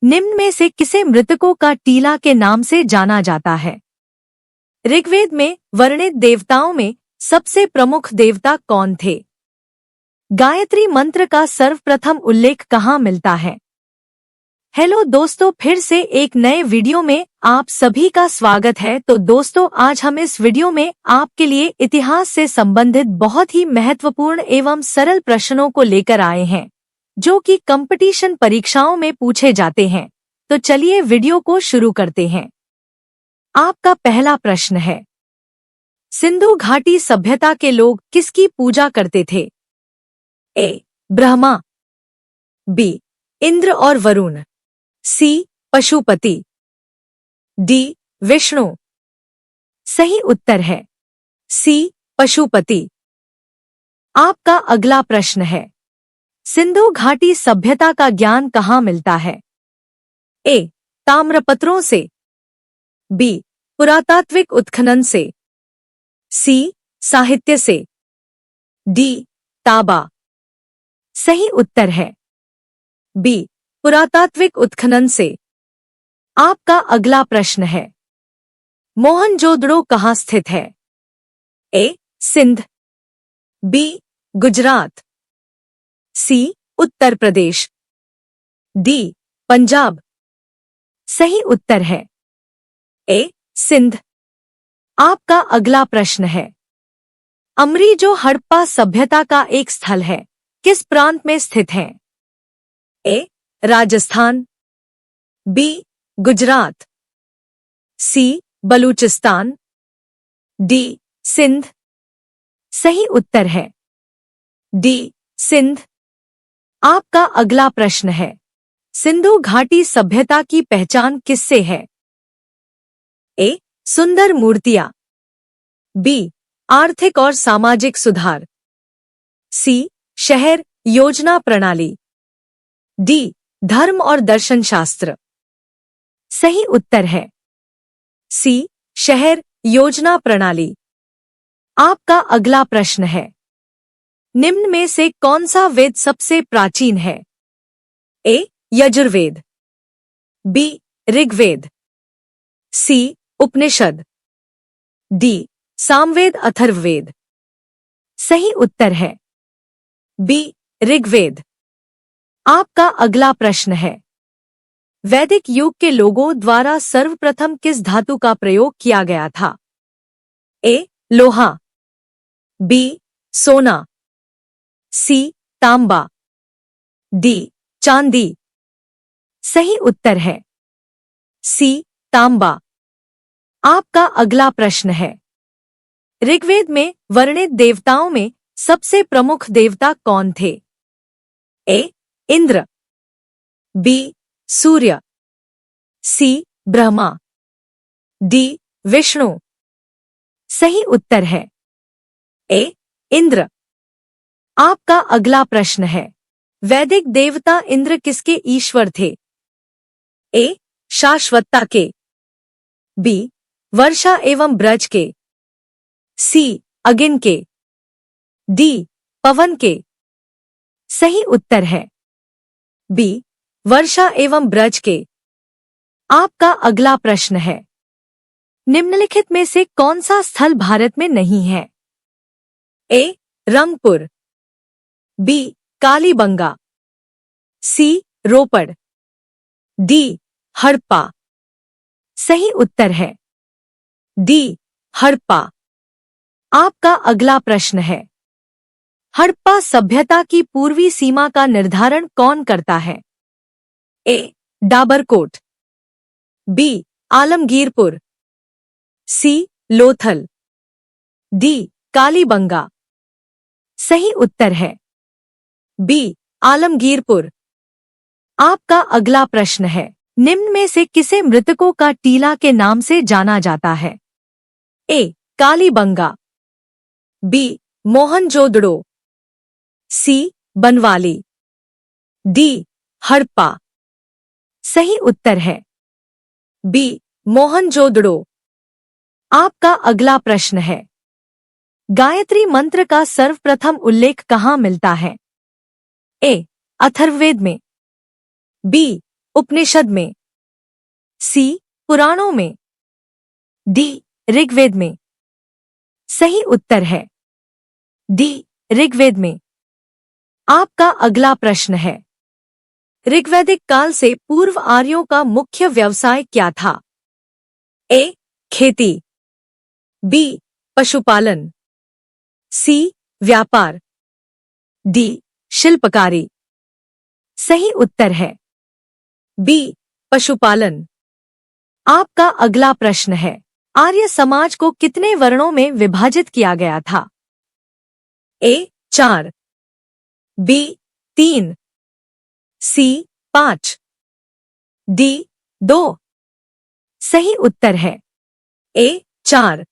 निम्न में से किसे मृतकों का टीला के नाम से जाना जाता है? ऋग्वेद में वर्णित देवताओं में सबसे प्रमुख देवता कौन थे? गायत्री मंत्र का सर्वप्रथम उल्लेख कहाँ मिलता है? हेलो दोस्तों, फिर से एक नए वीडियो में आप सभी का स्वागत है। तो दोस्तों, आज हम इस वीडियो में आपके लिए इतिहास से संबंधित बहुत ही महत्वपूर्ण एवं सरल प्रश्नों को लेकर आए हैं, जो कि कंपटीशन परीक्षाओं में पूछे जाते हैं। तो चलिए वीडियो को शुरू करते हैं। आपका पहला प्रश्न है, सिंधु घाटी सभ्यता के लोग किसकी पूजा करते थे? ए. ब्रह्मा, बी. इंद्र और वरुण, सी. पशुपति, डी. विष्णु। सही उत्तर है सी. पशुपति। आपका अगला प्रश्न है, सिंधु घाटी सभ्यता का ज्ञान कहाँ मिलता है? ए. ताम्रपत्रों से, बी. पुरातात्विक उत्खनन से, सी. साहित्य से, डी. ताबा। सही उत्तर है बी. पुरातात्विक उत्खनन से। आपका अगला प्रश्न है, मोहनजोदड़ो कहाँ स्थित है? ए. सिंध, बी. गुजरात, सी. उत्तर प्रदेश, डी. पंजाब। सही उत्तर है ए. सिंध। आपका अगला प्रश्न है, अमरी जो हड़प्पा सभ्यता का एक स्थल है, किस प्रांत में स्थित है? ए. राजस्थान, बी. गुजरात, सी. बलूचिस्तान, डी. सिंध। सही उत्तर है डी. सिंध। आपका अगला प्रश्न है, सिंधु घाटी सभ्यता की पहचान किससे है? ए. सुंदर मूर्तियां, बी. आर्थिक और सामाजिक सुधार, सी. शहर योजना प्रणाली, डी. धर्म और दर्शन शास्त्र। सही उत्तर है सी. शहर योजना प्रणाली। आपका अगला प्रश्न है, निम्न में से कौन सा वेद सबसे प्राचीन है? ए. यजुर्वेद, बी. ऋग्वेद, सी. उपनिषद, डी. सामवेद अथर्ववेद। सही उत्तर है बी. ऋग्वेद। आपका अगला प्रश्न है, वैदिक युग के लोगों द्वारा सर्वप्रथम किस धातु का प्रयोग किया गया था? ए. लोहा, बी. सोना, सी. तांबा, डी. चांदी। सही उत्तर है सी. तांबा। आपका अगला प्रश्न है, ऋग्वेद में वर्णित देवताओं में सबसे प्रमुख देवता कौन थे? ए. इंद्र, बी. सूर्य, सी. ब्रह्मा, डी. विष्णु। सही उत्तर है ए. इंद्र। आपका अगला प्रश्न है, वैदिक देवता इंद्र किसके ईश्वर थे? ए. शाश्वतता के, बी. वर्षा एवं ब्रज के, सी. अग्नि के, डी. पवन के। सही उत्तर है बी. वर्षा एवं ब्रज के। आपका अगला प्रश्न है, निम्नलिखित में से कौन सा स्थल भारत में नहीं है? ए. रंगपुर, बी. कालीबंगा, सी. रोपड़, डी. हड़प्पा। सही उत्तर है डी. हड़प्पा। आपका अगला प्रश्न है, हड़प्पा सभ्यता की पूर्वी सीमा का निर्धारण कौन करता है? ए. डाबरकोट, बी. आलमगीरपुर, सी. लोथल, डी. कालीबंगा। सही उत्तर है बी. आलमगीरपुर। आपका अगला प्रश्न है, निम्न में से किसे मृतकों का टीला के नाम से जाना जाता है? ए. कालीबंगा, बी. मोहनजोदड़ो, सी. बनवाली, डी. हड़प्पा। सही उत्तर है बी. मोहनजोदड़ो। आपका अगला प्रश्न है, गायत्री मंत्र का सर्वप्रथम उल्लेख कहाँ मिलता है? ए. अथर्ववेद में, बी. उपनिषद में, सी पुराणों में, डी ऋग्वेद में। सही उत्तर है डी ऋग्वेद में। आपका अगला प्रश्न है, ऋग्वैदिक काल से पूर्व आर्यों का मुख्य व्यवसाय क्या था? ए खेती, बी पशुपालन, सी व्यापार, डी शिल्पकारी। सही उत्तर है बी पशुपालन। आपका अगला प्रश्न है, आर्य समाज को कितने वर्णों में विभाजित किया गया था? ए 4, बी 3, सी 5, डी 2। सही उत्तर है ए 4।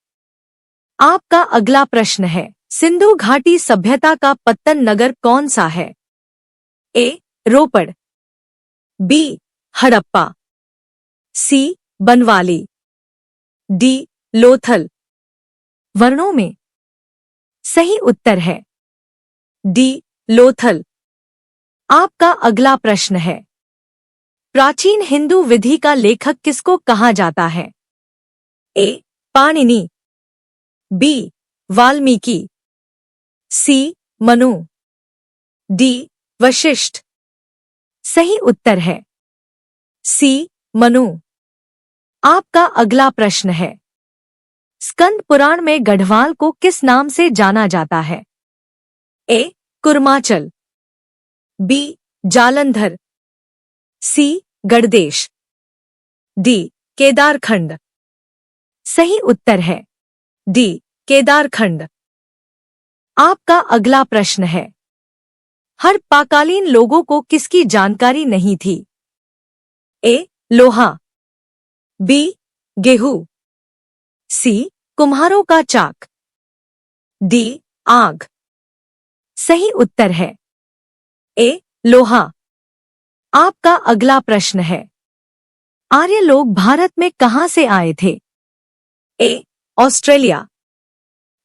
आपका अगला प्रश्न है, सिंधु घाटी सभ्यता का पत्तन नगर कौन सा है? ए रोपड़, बी हड़प्पा, सी बनवाली, डी लोथल। वर्णों में सही उत्तर है डी लोथल। आपका अगला प्रश्न है, प्राचीन हिंदू विधि का लेखक किसको कहा जाता है? ए पाणिनि, बी वाल्मीकि, सी मनु, डी वशिष्ठ। सही उत्तर है सी मनु। आपका अगला प्रश्न है, स्कंद पुराण में गढ़वाल को किस नाम से जाना जाता है? ए कुर्माचल, बी जालंधर, सी गढ़देश, डी केदारखंड। सही उत्तर है डी केदारखंड। आपका अगला प्रश्न है, हड़प्पाकालीन लोगों को किसकी जानकारी नहीं थी? ए लोहा, बी गेहूं, सी कुम्हारों का चाक, डी आग। सही उत्तर है ए लोहा। आपका अगला प्रश्न है, आर्य लोग भारत में कहां से आए थे? ए ऑस्ट्रेलिया,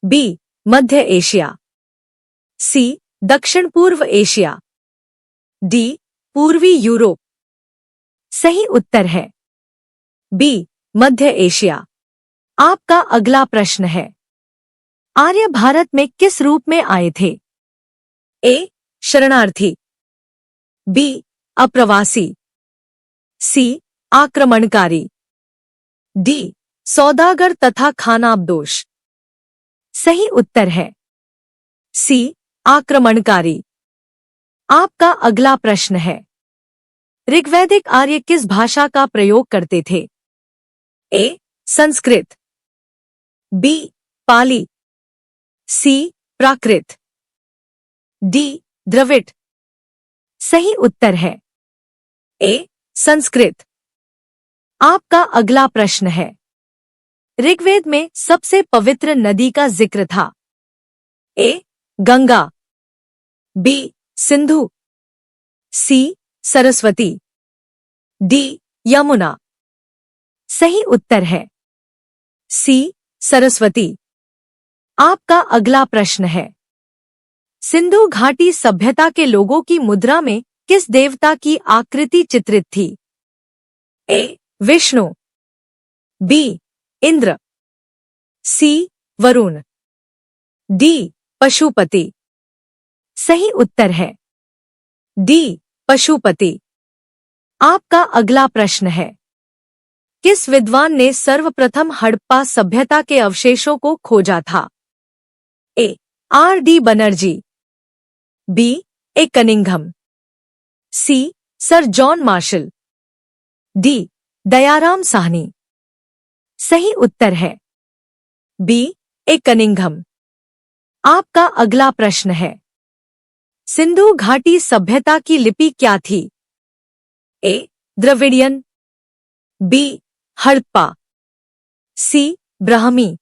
बी मध्य एशिया, सी दक्षिण पूर्व एशिया, डी पूर्वी यूरोप। सही उत्तर है बी मध्य एशिया। आपका अगला प्रश्न है, आर्य भारत में किस रूप में आए थे? ए शरणार्थी, बी अप्रवासी, सी आक्रमणकारी, डी सौदागर तथा खानाबदोश। सही उत्तर है सी आक्रमणकारी। आपका अगला प्रश्न है, ऋग्वैदिक आर्य किस भाषा का प्रयोग करते थे? ए संस्कृत, बी पाली, सी प्राकृत, डी द्रविड़। सही उत्तर है ए संस्कृत। आपका अगला प्रश्न है, ऋग्वेद में सबसे पवित्र नदी का जिक्र था? ए गंगा, बी सिंधु, सी सरस्वती, डी यमुना। सही उत्तर है सी सरस्वती। आपका अगला प्रश्न है, सिंधु घाटी सभ्यता के लोगों की मुद्रा में किस देवता की आकृति चित्रित थी? ए विष्णु, बी इंद्र, सी वरुण, डी पशुपति। सही उत्तर है डी पशुपति। आपका अगला प्रश्न है, किस विद्वान ने सर्वप्रथम हड़प्पा सभ्यता के अवशेषों को खोजा था? A R D Banerjee, B A Cunningham, C sir John Marshall, D Dayaram Sahni. सही उत्तर है बी ए कनिंघम। आपका अगला प्रश्न है, सिंधु घाटी सभ्यता की लिपि क्या थी? ए द्रविडियन, बी हड़प्पा, सी ब्राह्मी,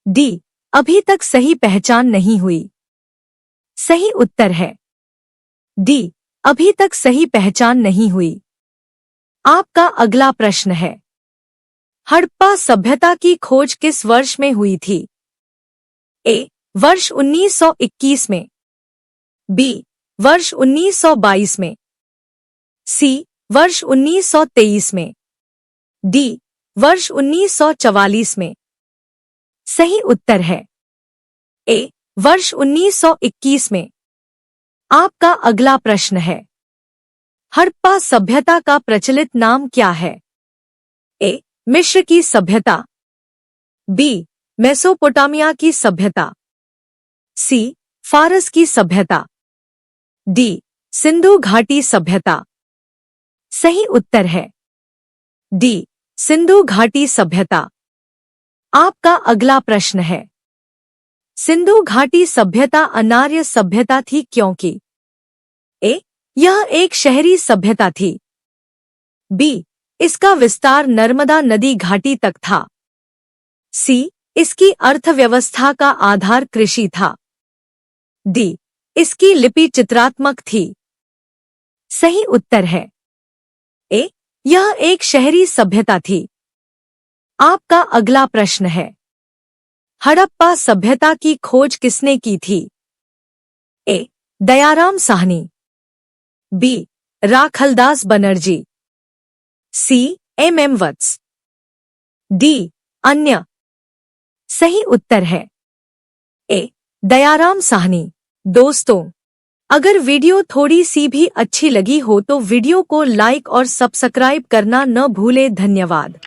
डी अभी तक सही पहचान नहीं हुई। सही उत्तर है डी अभी तक सही पहचान नहीं हुई। आपका अगला प्रश्न है, हड़प्पा सभ्यता की खोज किस वर्ष में हुई थी? ए वर्ष 1921 में, बी वर्ष 1922 में, सी वर्ष 1923 में। डी वर्ष 1944 में। सही उत्तर है ए वर्ष 1921 में। आपका अगला प्रश्न है, हड़प्पा सभ्यता का प्रचलित नाम क्या है? ए मिस्र की सभ्यता, बी मेसोपोटामिया की सभ्यता, सी फारस की सभ्यता, डी सिंधु घाटी सभ्यता। सही उत्तर है डी सिंधु घाटी सभ्यता। आपका अगला प्रश्न है, सिंधु घाटी सभ्यता अनार्य सभ्यता थी क्योंकि? ए यह एक शहरी सभ्यता थी, बी इसका विस्तार नर्मदा नदी घाटी तक था, सी इसकी अर्थव्यवस्था का आधार कृषि था, डी इसकी लिपि चित्रात्मक थी। सही उत्तर है ए यह एक शहरी सभ्यता थी। आपका अगला प्रश्न है, हड़प्पा सभ्यता की खोज किसने की थी? A Dayaram Sahni, B Rakhaldas Banerjee, C M Vats, D अन्य। सही उत्तर है ए दयाराम साहनी। दोस्तों, अगर वीडियो थोड़ी सी भी अच्छी लगी हो तो वीडियो को लाइक और सब्सक्राइब करना न भूले। धन्यवाद।